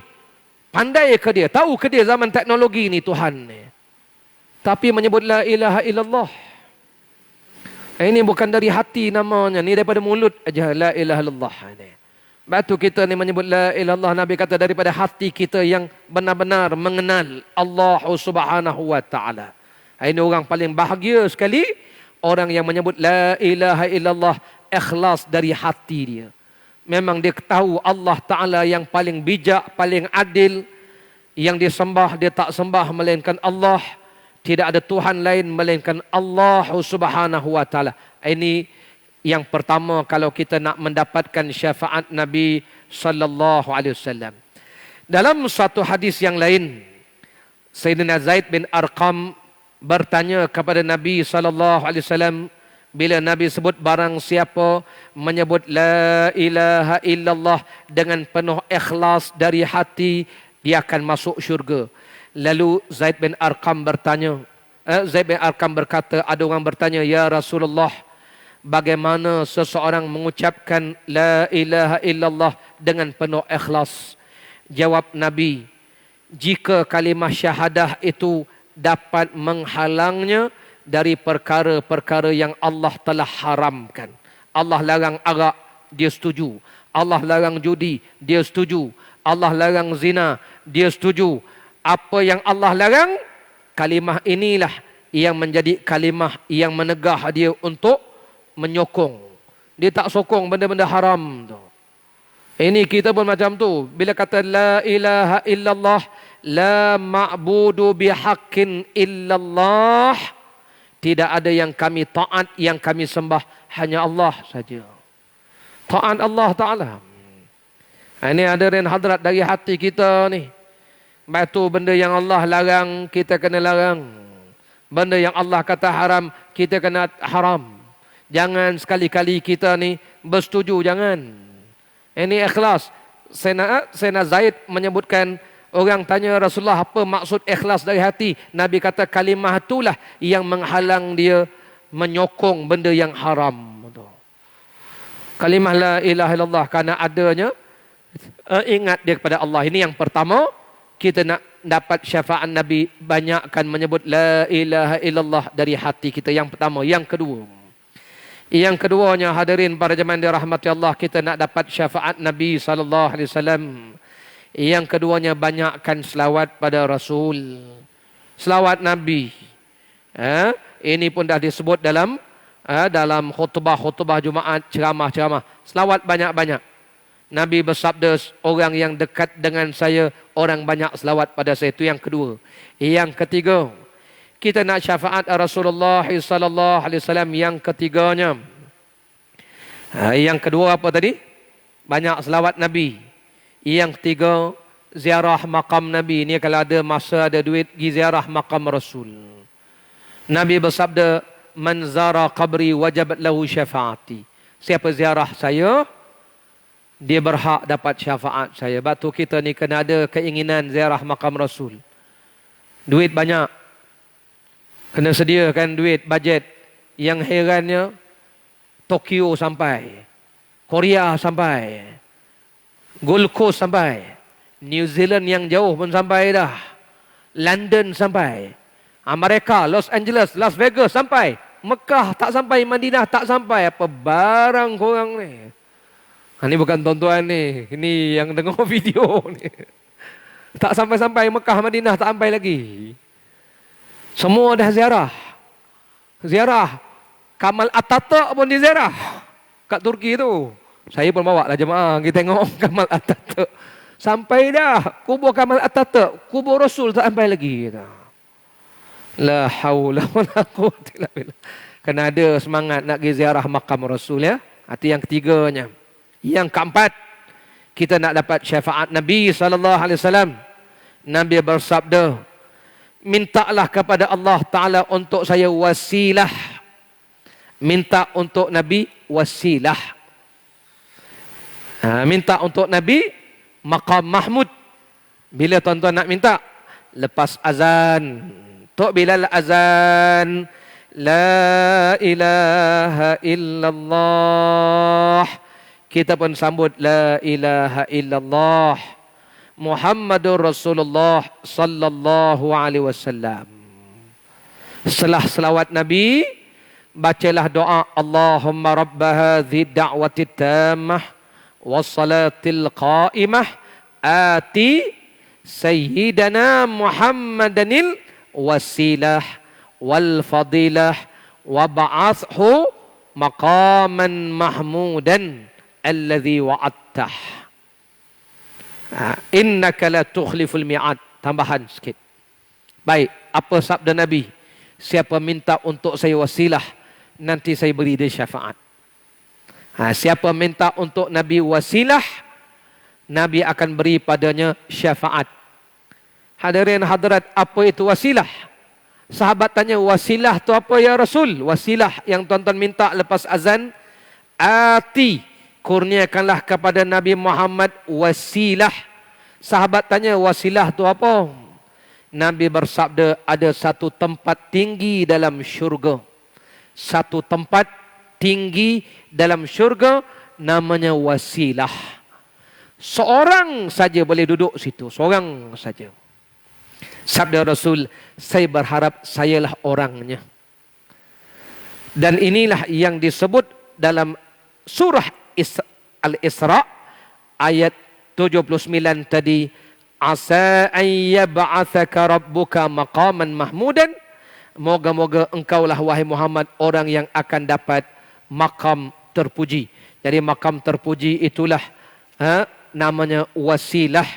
pandai ke dia? Tahu ke dia zaman teknologi ni Tuhan ni? Tapi menyebut la ilaha illallah. Ini bukan dari hati namanya. Ni daripada mulut aja la ilaha illallah. Batu kita ni menyebut la ilaha illallah. Nabi kata daripada hati kita yang benar-benar mengenal Allah subhanahu wa ta'ala. Ini orang paling bahagia sekali. Orang yang menyebut la ilaha illallah ikhlas dari hati dia. Memang dia tahu Allah ta'ala yang paling bijak, paling adil. Yang dia sembah, dia tak sembah melainkan Allah. Tidak ada Tuhan lain melainkan Allah subhanahu wa ta'ala. Ini yang pertama kalau kita nak mendapatkan syafaat Nabi sallallahu alaihi wasallam. Dalam satu hadis yang lain, Sayyidina Zaid bin Arqam bertanya kepada Nabi sallallahu alaihi wasallam, bila Nabi sebut barang siapa menyebut la ilaha illallah dengan penuh ikhlas dari hati, dia akan masuk syurga. Lalu Zaid bin Arqam bertanya, Zaid bin Arqam berkata, ada orang bertanya, ya Rasulullah, bagaimana seseorang mengucapkan la ilaha illallah dengan penuh ikhlas? Jawab Nabi, jika kalimah syahadah itu dapat menghalangnya dari perkara-perkara yang Allah telah haramkan. Allah larang arak, dia setuju. Allah larang judi, dia setuju. Allah larang zina, dia setuju. Apa yang Allah larang, kalimah inilah yang menjadi kalimah yang menegah dia untuk menyokong. Dia tak sokong benda-benda haram tu. Ini kita pun macam tu. Bila kata la ilaha illallah, la ma'budu bihaqqin illallah, tidak ada yang kami taat, yang kami sembah, hanya Allah saja. Taat Allah Ta'ala. Ini hadirin hadrat dari hati kita ni. Batu benda yang Allah larang, kita kena larang. Benda yang Allah kata haram, kita kena haram. Jangan sekali-kali kita ni bersetuju, jangan. Ini ikhlas. Sayyidina Zaid menyebutkan, orang tanya Rasulullah apa maksud ikhlas dari hati. Nabi kata kalimah itulah yang menghalang dia menyokong benda yang haram. Kalimah la ilaha illallah, karena adanya ingat dia kepada Allah. Ini yang pertama, kita nak dapat syafaat Nabi, banyakkan menyebut la ilaha illallah dari hati kita. Yang pertama. Yang keduanya, hadirin para jemaah dirahmati Allah, kita nak dapat syafaat Nabi SAW. Yang keduanya, banyakkan selawat pada Rasul. Selawat Nabi. Ini pun dah disebut dalam khutbah Jumaat, ceramah. Selawat banyak-banyak. Nabi bersabda, orang yang dekat dengan saya, orang banyak selawat pada saya. Itu yang kedua. Yang ketiga, kita nak syafaat Rasulullah sallallahu alaihi wasallam. Yang ketiganya, yang kedua apa tadi? Banyak selawat Nabi. Yang ketiga, ziarah makam Nabi. Ini kalau ada masa, ada duit, pergi ziarah makam Rasul. Nabi bersabda, man zara qabri wajabat lahu syafaati. Siapa ziarah saya, dia berhak dapat syafaat saya. Batu kita ni kena ada keinginan ziarah makam Rasul. Duit banyak, kena sediakan duit, bajet. Yang herannya, Tokyo sampai, Korea sampai, Gold Coast sampai, New Zealand yang jauh pun sampai dah, London sampai, Amerika, Los Angeles, Las Vegas sampai, Mekah tak sampai, Madinah tak sampai. Apa barang korang ni? Ini bukan tontonan ni, ini yang dengar video ni. Tak sampai-sampai, Mekah, Madinah tak sampai lagi. Semua dah ziarah. Kamal Ataturk pun diziarah kat Turki tu. Saya pun bawa lah jemaah kita tengok Kamal Ataturk. Sampai dah kubur Kamal Ataturk, kubur Rasul tak sampai lagi. La haula wala quwwata illa billah. Kena ada semangat nak pergi ziarah makam Rasul ya. Itu yang ketiganya. Yang keempat, kita nak dapat syafaat Nabi SAW. Nabi bersabda, mintalah kepada Allah Ta'ala untuk saya wasilah. Minta untuk Nabi wasilah. Minta untuk Nabi maqam Mahmud. Bila tuan-tuan nak minta? Lepas azan. Tok Bilal azan, la ilaha illallah, kita pun sambut la ilaha illallah Muhammadur Rasulullah sallallahu alaihi wasallam. Setelah selawat Nabi, bacalah doa, Allahumma rabba hadhihi da'wati tammah wassalatil qa'imah ati sayyidana Muhammadanil wasilah wal fadilah wa ba'athu maqaman mahmudan alladhi wa'attah. Innaka la tukhliful mi'ad. Tambahan sikit. Baik, apa sabda Nabi? Siapa minta untuk saya wasilah, nanti saya beri dia syafaat. Siapa minta untuk Nabi wasilah, Nabi akan beri padanya syafaat. Hadirin hadirat, apa itu wasilah? Sahabat tanya, wasilah tu apa ya Rasul? Wasilah yang tuan-tuan minta lepas azan, ati, kurniakanlah kepada Nabi Muhammad wasilah. Sahabat tanya, wasilah tu apa? Nabi bersabda, ada satu tempat tinggi dalam syurga. Satu tempat tinggi dalam syurga namanya wasilah. Seorang saja boleh duduk situ, seorang saja. Sabda Rasul, saya berharap sayalah orangnya. Dan inilah yang disebut dalam surah Al-Isra ayat 79 tadi, asa an yab'atsaka rabbuka maqaman mahmudan, moga-moga engkaulah wahai Muhammad orang yang akan dapat makam terpuji. Jadi makam terpuji itulah namanya wasilah.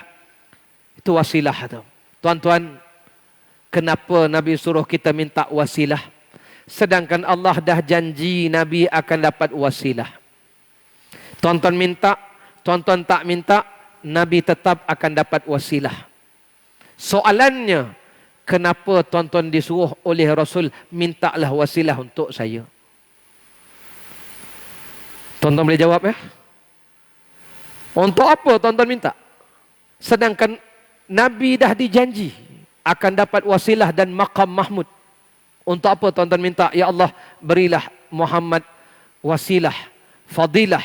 Itu wasilah tu. Tuan-tuan, kenapa Nabi suruh kita minta wasilah? Sedangkan Allah dah janji Nabi akan dapat wasilah. Tuan-tuan minta, tuan-tuan tak minta, Nabi tetap akan dapat wasilah. Soalannya, kenapa tuan-tuan disuruh oleh Rasul, mintalah wasilah untuk saya? Tuan-tuan boleh jawab ya? Untuk apa tuan-tuan minta? Sedangkan Nabi dah dijanji akan dapat wasilah dan maqam mahmud. Untuk apa tuan-tuan minta? Ya Allah, berilah Muhammad wasilah, fadilah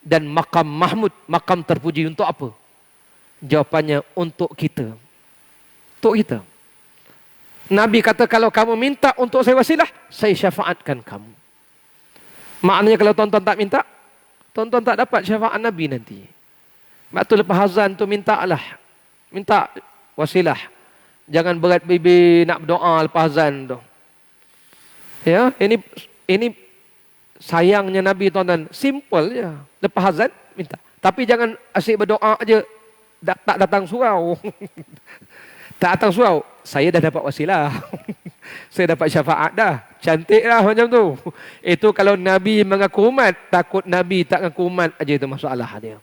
dan maqam mahmud, maqam terpuji. Untuk apa? Jawapannya untuk kita. Untuk kita. Nabi kata, kalau kamu minta untuk saya wasilah, saya syafaatkan kamu. Maknanya kalau tuan-tuan tak minta, tuan-tuan tak dapat syafaat Nabi nanti. Sebab tu lepas azan tu mintalah. Minta wasilah. Jangan berat bibi nak berdoa lepas azan tu. Ya, ini sayangnya Nabi tuan-tuan. Simple je. Lepas azan minta. Tapi jangan asyik berdoa aja. Tak datang surau. Tak datang surau. Saya dah dapat wasilah. Saya dapat syafaat dah. Cantik lah macam tu. Itu kalau Nabi mengaku umat. Takut Nabi tak mengaku umat aja, itu masalah dia.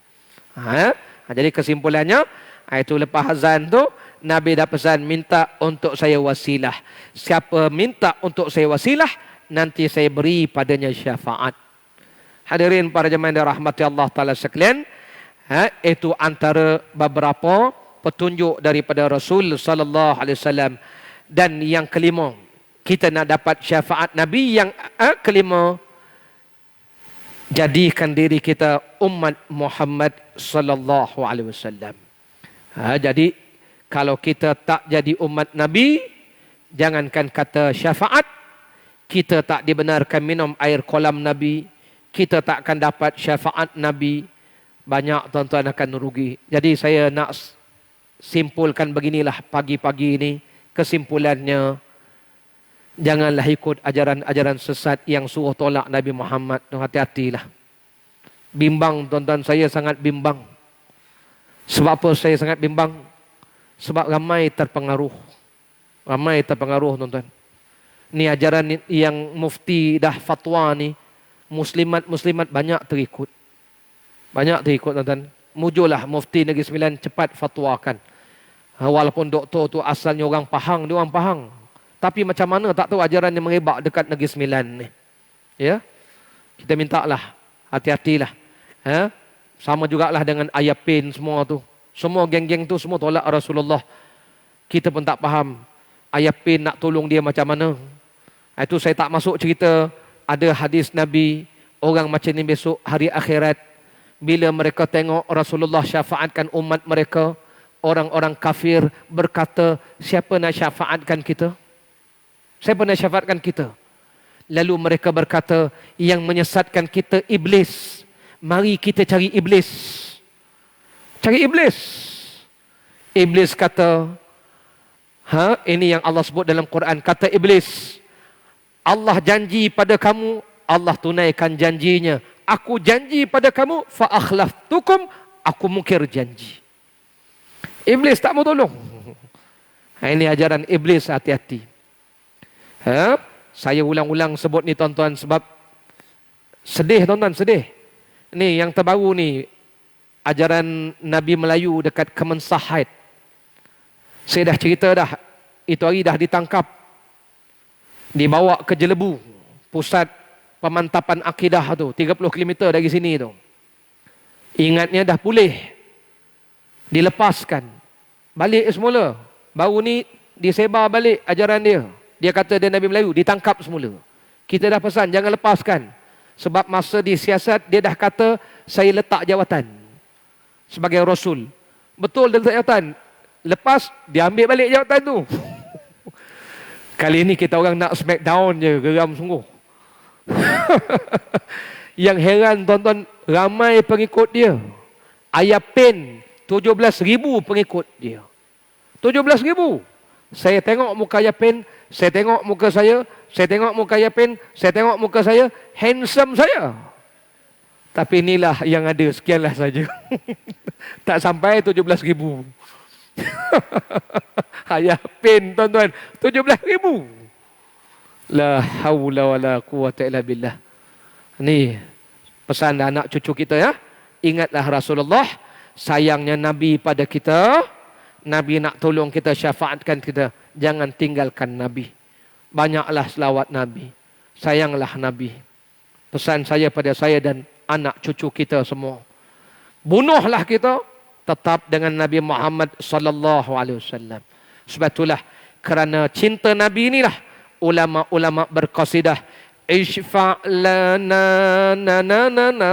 Jadi kesimpulannya, itu lepas azan tu, Nabi dah pesan, minta untuk saya wasilah. Siapa minta untuk saya wasilah, nanti saya beri padanya syafaat. Hadirin para jemaah yang dirahmati Allah Ta'ala sekalian, itu antara beberapa petunjuk daripada Rasul sallallahu alaihi wasallam. Dan yang kelima, kita nak dapat syafaat Nabi. Yang kelima, jadikan diri kita umat Muhammad sallallahu alaihi wasallam. Jadi kalau kita tak jadi umat Nabi, jangankan kata syafaat, kita tak dibenarkan minum air kolam Nabi, kita tak akan dapat syafaat Nabi. Banyak tuan-tuan akan rugi. Jadi saya nak simpulkan beginilah pagi-pagi ini. Kesimpulannya, janganlah ikut ajaran-ajaran sesat yang suruh tolak Nabi Muhammad. Hati-hatilah. Bimbang tuan-tuan, saya sangat bimbang. Sebab apa saya sangat bimbang? Sebab ramai terpengaruh. Ramai terpengaruh tuan-tuan. Ni ajaran yang mufti dah fatwa ni, muslimat-muslimat banyak terikut. Banyak terikut tuan-tuan. Mujulah mufti Negeri Sembilan cepat fatwakan. Walaupun doktor tu asalnya orang Pahang, dia orang Pahang. Tapi macam mana tak tahu ajaran yang merebak dekat Negeri Sembilan ni. Ya. Kita mintalah, hati-hatilah. Sama jugalah dengan Ayapin semua tu. Semua geng-geng tu semua tolak Rasulullah. Kita pun tak faham Ayapin nak tolong dia macam mana. Itu saya tak masuk cerita. Ada hadis Nabi, orang macam ni besok hari akhirat, bila mereka tengok Rasulullah syafaatkan umat mereka, orang-orang kafir berkata, siapa nak syafaatkan kita? Siapa nak syafaatkan kita? Lalu mereka berkata, yang menyesatkan kita iblis. Mari kita cari iblis. Cari iblis. Iblis kata, ini yang Allah sebut dalam Quran. Kata iblis, Allah janji pada kamu, Allah tunaikan janjinya. Aku janji pada kamu, fa akhlaftukum, aku mungkir janji. Iblis tak mau tolong. Ini ajaran iblis, hati-hati. Saya ulang-ulang sebut ni tuan-tuan sebab sedih tuan-tuan, sedih. Ni yang terbaru ni, ajaran Nabi Melayu dekat Kemensahaid. Saya dah cerita dah, itu hari dah ditangkap, dibawa ke Jelebu, pusat pemantapan akidah tu, 30 km dari sini tu. Ingatnya dah pulih, dilepaskan, balik semula. Baru ni disebar balik ajaran dia. Dia kata dia Nabi Melayu, ditangkap semula. Kita dah pesan jangan lepaskan. Sebab masa di siasat dia dah kata saya letak jawatan sebagai Rasul. Betul dia letak jawatan. Lepas dia ambil balik jawatan tu. Kali ni kita orang nak smack down je, geram sungguh. Yang heran tuan-tuan, ramai pengikut dia. Ayapin 17,000 pengikut dia. 17,000. Saya tengok muka Ayapin, saya tengok muka saya tengok muka Ayapin, saya tengok muka saya, handsome saya. Tapi inilah yang ada, sekianlah saja. Tak sampai 17,000. Ayapin tuan-tuan, 17,000. La haula wala quwata illa billah. Ni pesan anak cucu kita ya. Ingatlah Rasulullah, sayangnya Nabi pada kita. Nabi nak tolong kita, syafaatkan kita. Jangan tinggalkan Nabi. Banyaklah selawat Nabi. Sayanglah Nabi. Pesan saya pada saya dan anak cucu kita semua. Bunuhlah kita, tetap dengan Nabi Muhammad sallallahu alaihi wasallam. Sebab itulah kerana cinta Nabi inilah ulama-ulama berqasidah, Ishfa' lana na na na na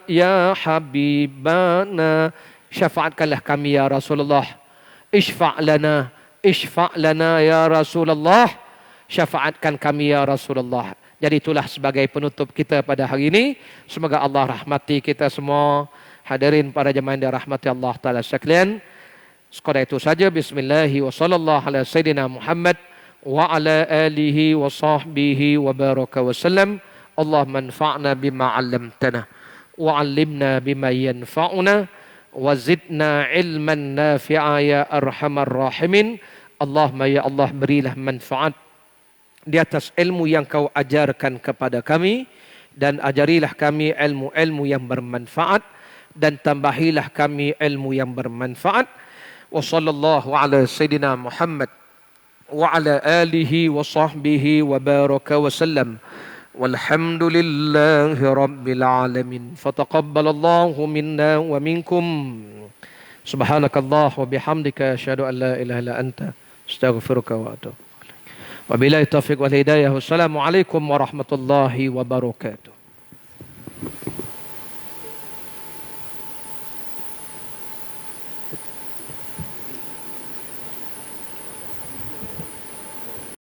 ya habibana. Syafaatkanlah kami ya Rasulullah. Ishfa' lana ya Rasulullah. Syafaatkan kami ya Rasulullah. Jadi itulah sebagai penutup kita pada hari ini. Semoga Allah rahmati kita semua. Hadirin para jemaah yang dirahmati Allah Ta'ala sekalian. Sekadar itu saja. Bismillahirrahmanirrahim. Wa sallallahu ala sayyidina Muhammad wa ala alihi wa sahbihi wa baraka wa sallam. Allahumma anfa'na bima 'allamtana wa 'allimna bima yanfa'una wa zidna ilman nafi'a ya arhamar rahimin. Allahumma ya Allah, berilah manfaat di atas ilmu yang kau ajarkan kepada kami, dan ajarilah kami ilmu-ilmu yang bermanfaat, dan tambahilah kami ilmu yang bermanfaat. Wa sallallahu ala sayyidina Muhammad wa ala alihi wa sahbihi wa baraka wa sallam. Walhamdulillahi rabbil alamin. Fataqabbalallahu minna wa minkum. Subhanakallah wa bihamdika asyhadu an la ilaha illa anta astaghfiruka wa atubu. Wabillahi taufiq wal hidayah. Wassalamualaikum warahmatullahi wabarakatuh.